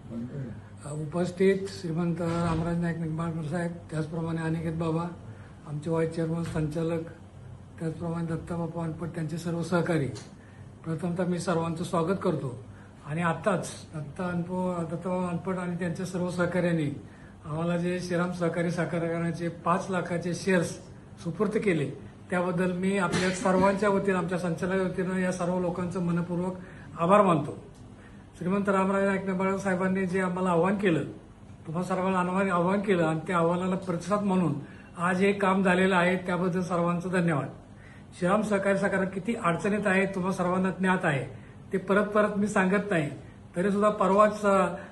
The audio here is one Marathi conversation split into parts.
उपस्थित श्रीमंत रामराज नाईक निंबाळकर साहेब, त्याचप्रमाणे अनिकेत बाबा, आमचे व्हाईस चेअरमन संचालक, त्याचप्रमाणे दत्ताबापा अनपट, त्यांचे सर्व सहकारी, प्रथमतः मी सर्वांचं स्वागत करतो. आणि आत्ताच दत्ताबाबा अनपट आणि त्यांच्या सर्व सहकार्यांनी आम्हाला जे श्रीराम सहकारी साखर कारखान्याचे 5 लाखाचे शेअर्स सुपूर्द केले, त्याबद्दल मी आपल्या सर्वांच्या वतीनं, आमच्या संचालकाच्या वतीनं या सर्व लोकांचं मनपूर्वक आभार मानतो. श्रीमंत रामराज नाईक निंबाळकर साहेबांनी जे आम्हाला आव्हान केलं, तुम्हाला सर्वांना आव्हान केलं आणि त्या आव्हानाला प्रतिसाद म्हणून आज हे काम झालेलं आहे, त्याबद्दल सर्वांचं धन्यवाद. श्रीराम सहकारी साखर किती अडचणीत आहे तुम्हाला सर्वांना ज्ञात आहे, ते परत मी सांगत नाही. तरी सुद्धा परवाच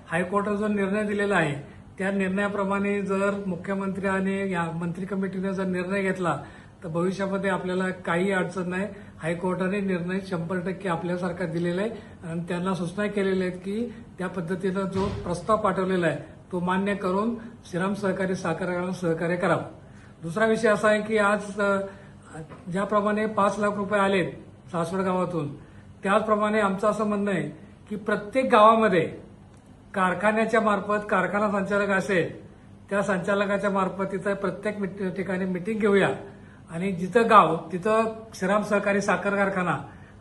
हायकोर्टाचा जो निर्णय दिलेला आहे, त्या निर्णयाप्रमाणे जर मुख्यमंत्री आणि या मंत्री कमिटीने जर निर्णय घेतला तर भविष्यामध्ये आपल्याला काही अडचण नाही. हायकोर्टाने निर्णय 100% आपल्यासारखा दिलेला आहे आणि त्यांना सूचना केलेल्या आहेत की त्या पद्धतीनं जो प्रस्ताव पाठवलेला आहे तो मान्य करून श्रीराम सहकारी साखर कारखान्याला सहकार्य करावं. दुसरा विषय असा आहे की आज ज्याप्रमाणे 5 लाख रुपये आलेत सासवड गावातून, त्याचप्रमाणे आमचं असं म्हणणं आहे की प्रत्येक गावामध्ये कारखान्याच्या मार्फत कारखाना संचालक असेल, त्या संचालकाच्या मार्फत तिथं प्रत्येक ठिकाणी मिटिंग घेऊया आणि जिथं गाव तिथं श्रीराम सहकारी साखर कारखाना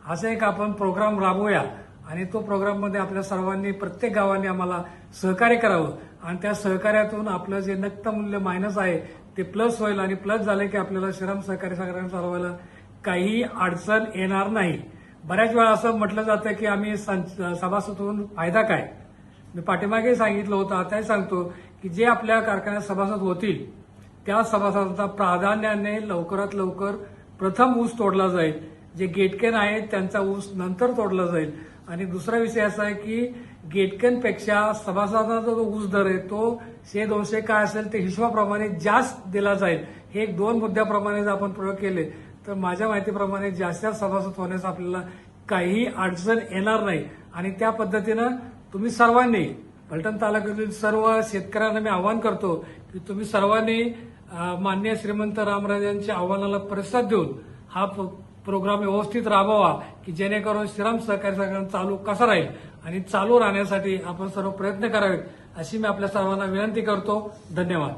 असं एक आपण प्रोग्राम राबवूया आणि तो प्रोग्राममध्ये आपल्या सर्वांनी, प्रत्येक गावांनी आम्हाला सहकार्य करावं आणि त्या सहकार्यातून आपलं जे नक्त मूल्य मायनस आहे ते प्लस होईल आणि प्लस झालं की आपल्याला श्रीराम सहकारी साखर कारखाना चालवायला काही अडचण येणार नाही. बऱ्याच वेळा असं म्हटलं जातं की आम्ही सभासद होऊन फायदा काय. मी पाठीमागे सांगितलं होतं, आताही सांगतो की जे आपल्या कारखान्यात सभासद होतील त्या सभासदांचा प्राधान्याने लवकरात लवकर प्रथम ऊस तोडला जाईल. जे गेटकेन आहेत त्यांचा ऊस नंतर तोडला जाईल. आणि दुसरा विषय असा आहे की गेटकेनपेक्षा सभासदांचा जो ऊस दर आहे तो 100-200 काय असेल ते हिशोबाप्रमाणे जास्त दिला जाईल. हे एक 2 मुद्द्याप्रमाणे जर आपण प्रयोग केले तर माझ्या माहितीप्रमाणे जास्त सभासद होण्यास आपल्याला काही अडचण येणार नाही. आणि त्या पद्धतीनं तुम्ही सर्वांनी, फलटण तालुक्यातील सर्व शेतकऱ्यांना मी आवाहन करतो की तुम्ही सर्वांनी माननीय श्रीमंत रामराजांच्या आव्हानाला प्रतिसाद देऊन हा प्रोग्राम व्यवस्थित राबवा की जेणेकरून श्रीराम सहकारी साखर चालू कसा राहील आणि चालू राहण्यासाठी आपण सर्व प्रयत्न करावेत अशी मी आपल्या सर्वांना विनंती करतो. धन्यवाद.